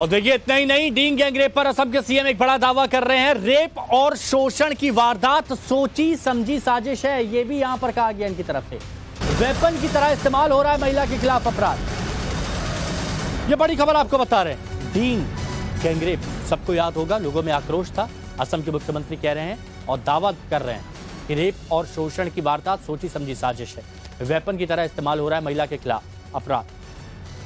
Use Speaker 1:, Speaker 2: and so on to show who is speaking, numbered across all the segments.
Speaker 1: और देखिए इतना ही नहीं, डींग गैंग रेप पर असम के सीएम एक बड़ा दावा कर रहे हैं। रेप और शोषण की वारदात सोची समझी साजिश है, यह भी यहां पर कहा गया इनकी तरफ से। वेपन की तरह इस्तेमाल हो रहा है महिला के खिलाफ अपराध। यह बड़ी खबर आपको बता रहे हैं। डींग गैंग रेप सबको याद होगा, लोगों में आक्रोश था। असम के मुख्यमंत्री कह रहे हैं और दावा कर रहे हैं कि रेप और शोषण की वारदात सोची समझी साजिश है। वेपन की तरह इस्तेमाल हो रहा है महिला के खिलाफ अपराध।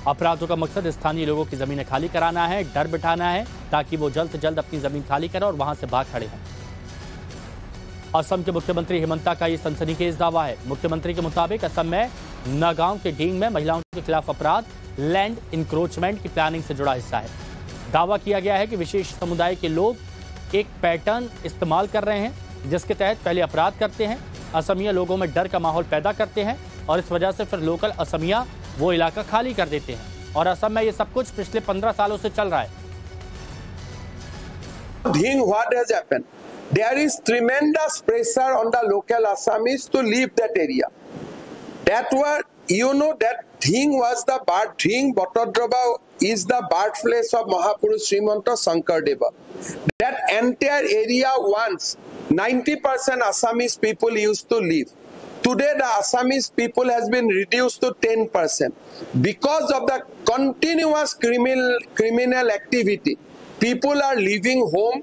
Speaker 1: अपराधों का मकसद स्थानीय लोगों की जमीनें खाली कराना है, डर बिठाना है ताकि वो जल्द से जल्द अपनी जमीन खाली करें और वहां से भाग खड़े हों। असम के मुख्यमंत्री हिमंता का ये सनसनीखेज दावा है। मुख्यमंत्री के मुताबिक असम में नगांव के डींग में महिलाओं के खिलाफ अपराध लैंड इंक्रोचमेंट की प्लानिंग से जुड़ा हिस्सा है। दावा किया गया है कि विशेष समुदाय के लोग एक पैटर्न इस्तेमाल कर रहे हैं जिसके तहत पहले अपराध करते हैं, असमिया लोगों में डर का माहौल पैदा करते हैं और इस वजह से फिर लोकल असमिया वो इलाका खाली कर देते हैं। और असम में ये सब कुछ पिछले 15 सालों से चल रहा है।
Speaker 2: What has happened? There is tremendous pressure on the local Assamese to leave that area. That was, that Dhing was the birth. Dhing Botodroba is the birthplace of Mahapurush Srimanta Shankardeva. That entire area once 90% Assamese people used to live. Today, the Assamese people has been reduced to 10% because of the continuous criminal activity. People are leaving home,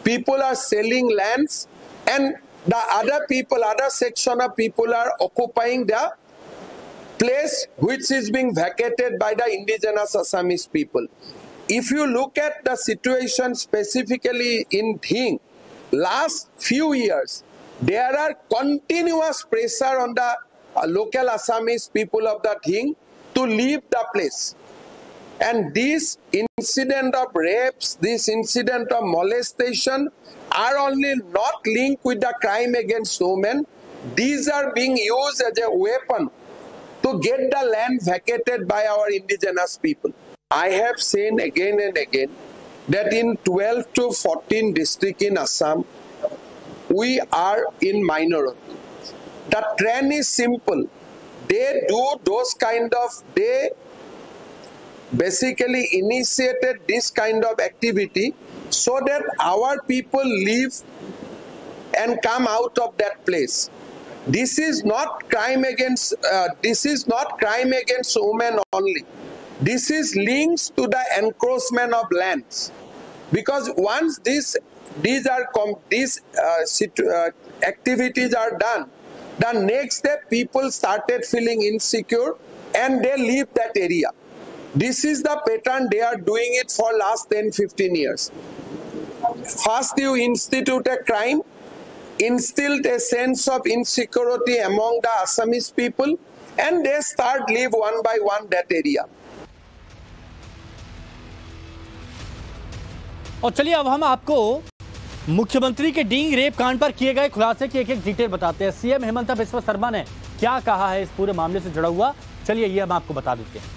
Speaker 2: people are selling lands, and the other section of people are occupying the place which is being vacated by the indigenous Assamese people. If you look at the situation specifically in Dhing, last few years, there are continuous pressure on the local Assamese people of the Dhing to leave the place. And this incident of rapes, this incident of molestation are only not linked with the crime against women. These are being used as a weapon to get the land vacated by our indigenous people. I have seen again and again that in 12 to 14 districts in Assam, we are in minority. The trend is simple. They basically initiated this kind of activity so that our people leave and come out of that place. This is not crime against women only. This is links to the encroachment of lands. Because once these activities are done, the next day people started feeling insecure and they leave that area. This is the pattern they are doing it for last 10-15 years. First you institute a crime, instilled a sense of insecurity among the Assamese people, and they start leave one by one that area.
Speaker 1: और चलिए अब हम आपको मुख्यमंत्री के डींग rape कांड पर किए गए खुलासे की एक एक डिटेल बताते हैं। सीएम हिमंता बिस्वा शर्मा ने क्या कहा है इस पूरे मामले से जुड़ा हुआ, चलिए ये हम आपको बता देते हैं।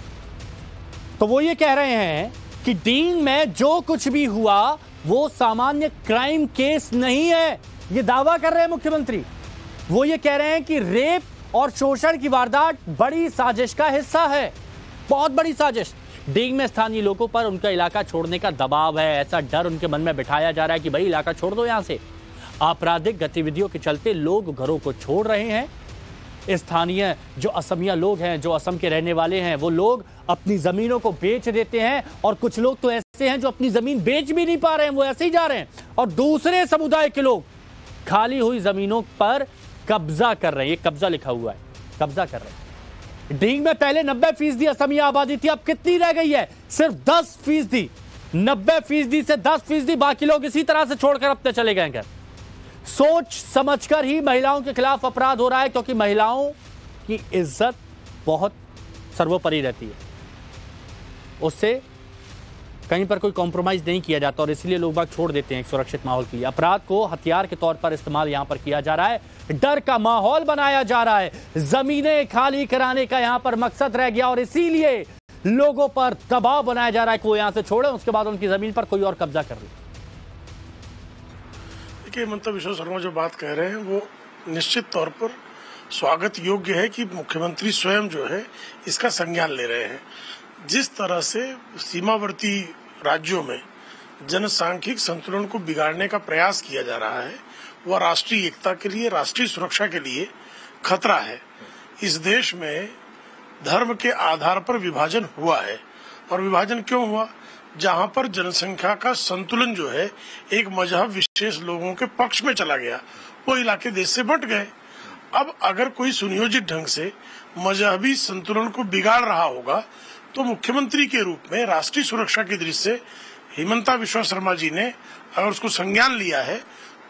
Speaker 1: तो वो ये कह रहे हैं कि डींग में जो कुछ भी हुआ वो सामान्य क्राइम केस नहीं है, ये दावा कर रहे हैं मुख्यमंत्री। वो ये कह रहे हैं कि रेप और शोषण की वारदात बड़ी साजिश का हिस्सा है, बहुत बड़ी साजिश। डींग में स्थानीय लोगों पर उनका इलाका छोड़ने का दबाव है, ऐसा डर उनके मन में बिठाया जा रहा है कि भाई इलाका छोड़ दो यहां से। आपराधिक गतिविधियों के चलते लोग घरों को छोड़ रहे हैं। स्थानीय जो असमिया लोग हैं, जो असम के रहने वाले हैं, वो लोग अपनी जमीनों को बेच देते हैं और कुछ लोग तो ऐसे हैं जो अपनी जमीन बेच भी नहीं पा रहे हैं, वो ऐसे ही जा रहे हैं। और दूसरे समुदाय के लोग खाली हुई जमीनों पर कब्जा कर रहे हैं, ये कब्जा लिखा हुआ है, कब्जा कर रहे हैं। डींग में पहले 90% असमिया आबादी थी, अब कितनी रह गई है? सिर्फ 10%। 90% से 10%, बाकी लोग इसी तरह से छोड़कर अपने चले गए घर। सोच समझकर ही महिलाओं के खिलाफ अपराध हो रहा है, क्योंकि महिलाओं की इज्जत बहुत सर्वोपरि रहती है, उससे कहीं पर कोई कॉम्प्रोमाइज नहीं किया जाता और इसलिए लोग बाग छोड़ देते हैं एक सुरक्षित माहौल के लिए। अपराध को हथियार के तौर पर इस्तेमाल यहां पर किया जा रहा है, डर का माहौल बनाया जा रहा है, जमीनें खाली कराने का यहां पर मकसद रह गया और इसीलिए लोगों पर दबाव बनाया जा रहा है कि वो यहां से छोड़े, उसके बाद उनकी जमीन पर कोई और कब्जा कर ले।
Speaker 3: देखिए हिमंता बिस्वा शर्मा जो बात कह रहे हैं वो निश्चित तौर पर स्वागत योग्य है कि मुख्यमंत्री स्वयं जो है इसका संज्ञान ले रहे हैं। जिस तरह से सीमावर्ती राज्यों में जनसांख्यिक संतुलन को बिगाड़ने का प्रयास किया जा रहा है वह राष्ट्रीय एकता के लिए, राष्ट्रीय सुरक्षा के लिए खतरा है। इस देश में धर्म के आधार पर विभाजन हुआ है और विभाजन क्यों हुआ? जहां पर जनसंख्या का संतुलन जो है एक मजहब विशेष लोगों के पक्ष में चला गया, वो इलाके देश से बंट गए। अब अगर कोई सुनियोजित ढंग से मजहबी संतुलन को बिगाड़ रहा होगा तो मुख्यमंत्री के रूप में राष्ट्रीय सुरक्षा की दृष्टि से हिमंता बिस्वा शर्मा जी ने अगर उसको संज्ञान लिया है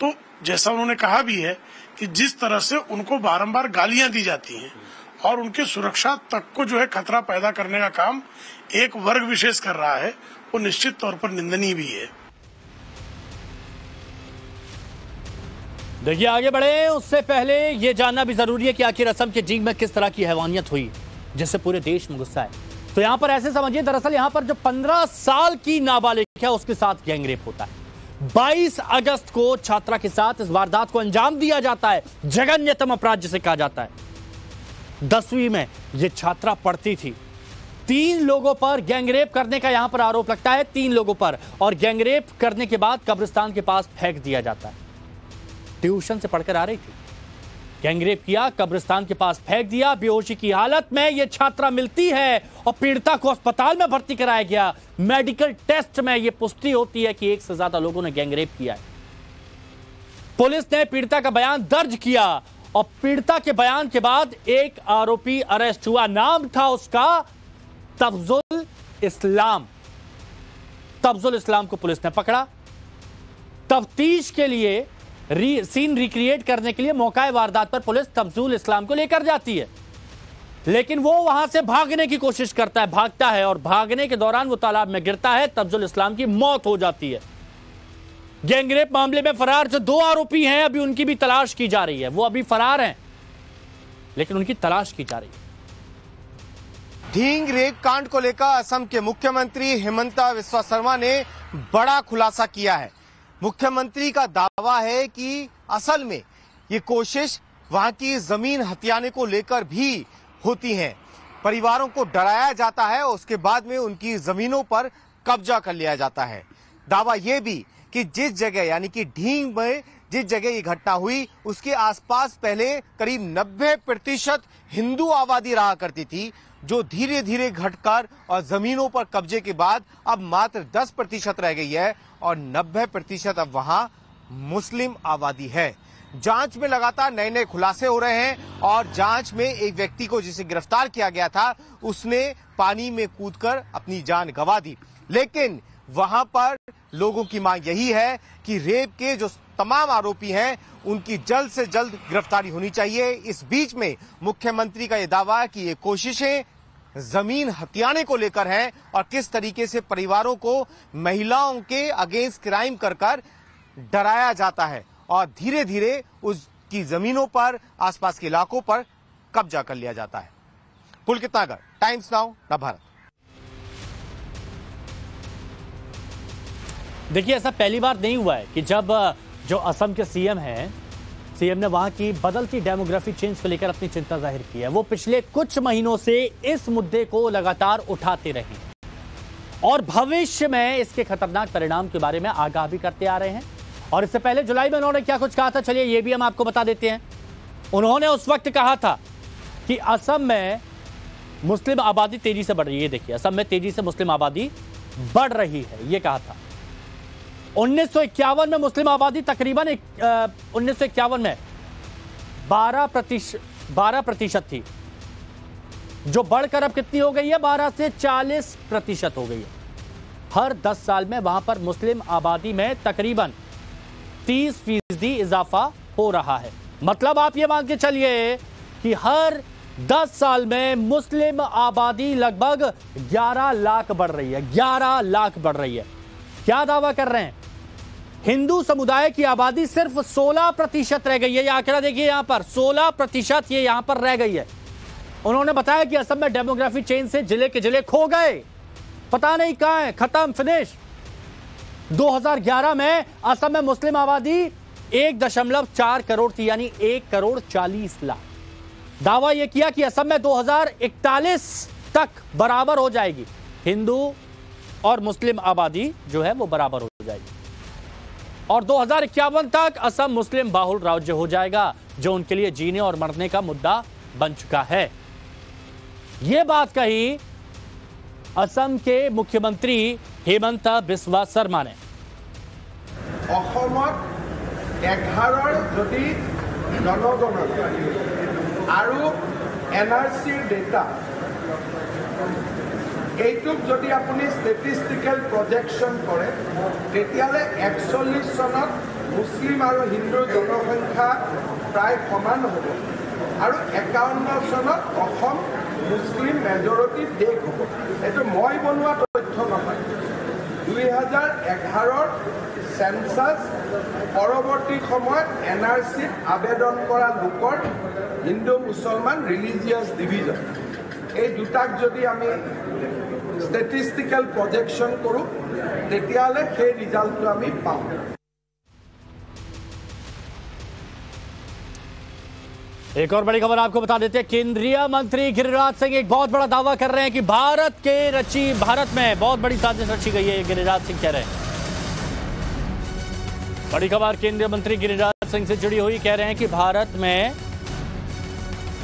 Speaker 3: तो जैसा उन्होंने कहा भी है कि जिस तरह से उनको बारंबार गालियां दी जाती हैं और उनके सुरक्षा तक को जो है खतरा पैदा करने का काम एक वर्ग विशेष कर रहा है, वो निश्चित तौर पर निंदनीय भी है।
Speaker 1: देखिए आगे बढ़े उससे पहले ये जानना भी जरूरी है कि आखिर असम के जींद में किस तरह की हैवानियत हुई जिससे पूरे देश में गुस्सा है। तो यहां पर ऐसे समझिए, दरअसल यहां पर जो 15 साल की नाबालिग है उसके साथ गैंगरेप होता है। 22 अगस्त को छात्रा के साथ इस वारदात को अंजाम दिया जाता है, जघन्यतम अपराध जिसे कहा जाता है। 10वीं में यह छात्रा पढ़ती थी। 3 लोगों पर गैंगरेप करने का यहां पर आरोप लगता है, 3 लोगों पर, और गैंगरेप करने के बाद कब्रिस्तान के पास फेंक दिया जाता है। ट्यूशन से पढ़कर आ रही थी, गैंगरेप किया, कब्रिस्तान के पास फेंक दिया। बेहोशी की हालत में यह छात्रा मिलती है और पीड़िता को अस्पताल में भर्ती कराया गया। मेडिकल टेस्ट में यह पुष्टि होती है कि 1 से ज्यादा लोगों ने गैंगरेप किया है। पुलिस ने पीड़िता का बयान दर्ज किया और पीड़िता के बयान के बाद एक आरोपी अरेस्ट हुआ। नाम था उसका तफजुल इस्लाम। तफजुल इस्लाम को पुलिस ने पकड़ा। तफ्तीश के लिए सीन रिक्रिएट करने के लिए मौका वारदात पर पुलिस तफजुल इस्लाम को लेकर जाती है, लेकिन वो वहां से भागने की कोशिश करता है, भागता है और भागने के दौरान वो तालाब में गिरता है। तफजुल इस्लाम की मौत हो जाती है। गैंगरेप मामले में फरार जो 2 आरोपी हैं, अभी उनकी भी तलाश की जा रही है। वो अभी फरार हैं लेकिन उनकी तलाश की जा रही है।
Speaker 4: ढींग रेप कांड को लेकर असम के मुख्यमंत्री हिमंता बिस्वा शर्मा ने बड़ा खुलासा किया है। मुख्यमंत्री का दावा है कि असल में ये कोशिश वहां की जमीन हथियाने को लेकर भी होती है। परिवारों को डराया जाता है और उसके बाद में उनकी जमीनों पर कब्जा कर लिया जाता है। दावा यह भी कि जिस जगह यानी कि ढींग में जिस जगह ये घटना हुई उसके आसपास पहले करीब 90% हिंदू आबादी रहा करती थी, जो धीरे धीरे घटकर और जमीनों पर कब्जे के बाद अब मात्र 10% रह गई है और 90% अब वहां मुस्लिम आबादी है। जांच में लगातार नए नए खुलासे हो रहे हैं और जांच में एक व्यक्ति को जिसे गिरफ्तार किया गया था उसने पानी में कूदकर अपनी जान गंवा दी। लेकिन वहां पर लोगों की मांग यही है कि रेप के जो तमाम आरोपी हैं उनकी जल्द से जल्द गिरफ्तारी होनी चाहिए। इस बीच में मुख्यमंत्री का यह दावा है कि ये कोशिशें जमीन हथियाने को लेकर हैं और किस तरीके से परिवारों को महिलाओं के अगेंस्ट क्राइम कर डराया जाता है और धीरे धीरे उसकी जमीनों पर आसपास के इलाकों पर कब्जा कर लिया जाता है। पुलकित नागर, टाइम्स नाउ, नवभारत।
Speaker 1: देखिए ऐसा पहली बार नहीं हुआ है कि जब जो असम के सीएम हैं, सीएम ने वहां की बदलती डेमोग्राफी चेंज को लेकर अपनी चिंता जाहिर की है। वो पिछले कुछ महीनों से इस मुद्दे को लगातार उठाते रहे और भविष्य में इसके खतरनाक परिणाम के बारे में आगाह भी करते आ रहे हैं। और इससे पहले जुलाई में उन्होंने क्या कुछ कहा था, चलिए ये भी हम आपको बता देते हैं। उन्होंने उस वक्त कहा था कि असम में मुस्लिम आबादी तेजी से बढ़ रही है। देखिए असम में तेजी से मुस्लिम आबादी बढ़ रही है, ये कहा था। 1951 में मुस्लिम आबादी तकरीबन 1951 में 12% थी, जो बढ़कर अब कितनी हो गई है, 12 से 40% हो गई है। हर 10 साल में वहां पर मुस्लिम आबादी में तकरीबन 30% इजाफा हो रहा है। मतलब आप ये मान के चलिए कि हर 10 साल में मुस्लिम आबादी लगभग 11 लाख बढ़ रही है। 11 लाख बढ़ रही है। क्या दावा कर रहे हैं? हिंदू समुदाय की आबादी सिर्फ 16% रह गई है। ये आंकड़ा देखिए, यहां पर 16% ये यहां पर रह गई है। उन्होंने बताया कि असम में डेमोग्राफी चेंज से जिले के जिले खो गए, पता नहीं कहां है, खत्म, फिनिश। 2011 में असम में मुस्लिम आबादी 1.4 करोड़ थी, यानी 1,40,00,000। दावा यह किया कि असम में 2041 तक बराबर हो जाएगी हिंदू और मुस्लिम आबादी जो है वो बराबर हो जाएगी और 2051 तक असम मुस्लिम बाहुल राज्य हो जाएगा, जो उनके लिए जीने और मरने का मुद्दा बन चुका है। यह बात कही असम के मुख्यमंत्री हेमंत बिस्वा शर्मा ने।
Speaker 2: 11 যদি জনগণনা আৰু এনআৰসিৰ ডেটা এইটোক যদি আপুনি ষ্টেটিষ্টিকেল প্ৰজেকশ্যন কৰে তেতিয়াহ'লে 41 চনত মুছলিম আৰু হিন্দুৰ জনসংখ্যা প্ৰায় সমান হ'ব আৰু 51 চনত অসম মুছলিম মেজৰিটি দেশ হ'ব। এইটো মই বনোৱা তথ্য নহয়। 2011 সেন্সাস পৰৱৰ্তী সময়ত এনআৰসিত আবেদন কৰা লোকৰ হিন্দু মুছলমান ৰিলিজিয়াছ ডিভিজন এই দুটাক যদি আমি ষ্টেটিষ্টিকেল প্ৰজেকশ্যন কৰোঁ তেতিয়াহ'লে সেই ৰিজাল্টটো আমি পাওঁ।
Speaker 1: एक और बड़ी खबर आपको बता देते हैं। केंद्रीय मंत्री गिरिराज सिंह एक बहुत बड़ा दावा कर रहे हैं कि भारत में बहुत बड़ी साजिश रची गई है। गिरिराज सिंह कह रहे हैं, बड़ी खबर केंद्रीय मंत्री गिरिराज सिंह से जुड़ी हुई, कह रहे हैं कि भारत में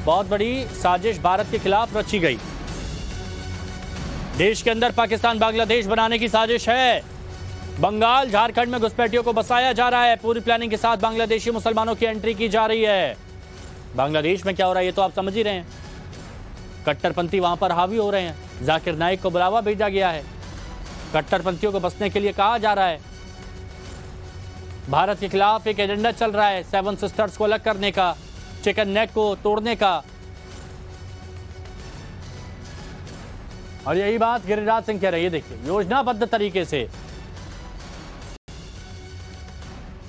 Speaker 1: बहुत बड़ी साजिश भारत के खिलाफ रची गई। देश के अंदर पाकिस्तान बांग्लादेश बनाने की साजिश है। बंगाल झारखंड में घुसपैठियों को बसाया जा रहा है। पूरी प्लानिंग के साथ बांग्लादेशी मुसलमानों की एंट्री की जा रही है। बांग्लादेश में क्या हो रहा है ये तो आप समझ ही रहे हैं। कट्टरपंथी वहां पर हावी हो रहे हैं। जाकिर नाइक को बुलावा भेजा गया है। कट्टरपंथियों को बसने के लिए कहा जा रहा है। भारत के खिलाफ एक एजेंडा चल रहा है 7 सिस्टर्स को अलग करने का, चिकन नेक को तोड़ने का। और यही बात गिरिराज सिंह कह रहे हैं। देखिए, योजनाबद्ध तरीके से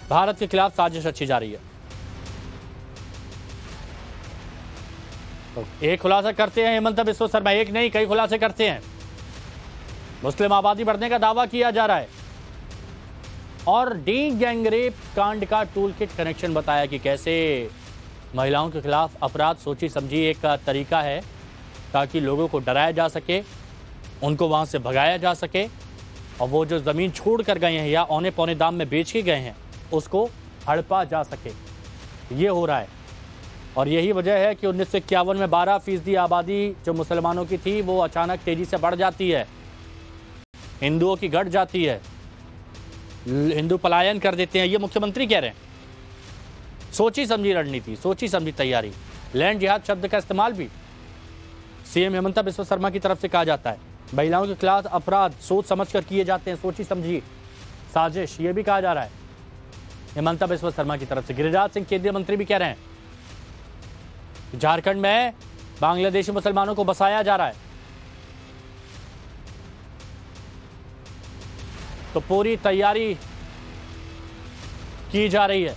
Speaker 1: भारत के खिलाफ साजिश रची जा रही है। तो एक खुलासा करते हैं हेमंत बिस्वा शर्मा, एक नहीं कई खुलासे करते हैं। मुस्लिम आबादी बढ़ने का दावा किया जा रहा है और डींग गैंगरेप कांड का टूल किट कनेक्शन बताया कि कैसे महिलाओं के खिलाफ अपराध सोची समझी एक तरीका है ताकि लोगों को डराया जा सके, उनको वहां से भगाया जा सके और वो जो ज़मीन छोड़ कर गए हैं या औने पौने दाम में बेच के गए हैं उसको हड़पा जा सके। ये हो रहा है और यही वजह है कि 1951 में 12% आबादी जो मुसलमानों की थी वो अचानक तेजी से बढ़ जाती है, हिंदुओं की घट जाती है, हिंदू पलायन कर देते हैं। ये मुख्यमंत्री कह रहे हैं। सोची समझी रणनीति, सोची समझी तैयारी। लैंड जिहाद शब्द का इस्तेमाल भी सीएम हेमंत बिस्वा शर्मा की तरफ से कहा जाता है। महिलाओं के खिलाफ अपराध सोच समझकर किए जाते हैं, सोची समझी साजिश, ये भी कहा जा रहा है हेमंत बिस्वा शर्मा की तरफ से। गिरिराज सिंह केंद्रीय मंत्री भी कह रहे हैं झारखंड में बांग्लादेशी मुसलमानों को बसाया जा रहा है। तो पूरी तैयारी की जा रही है।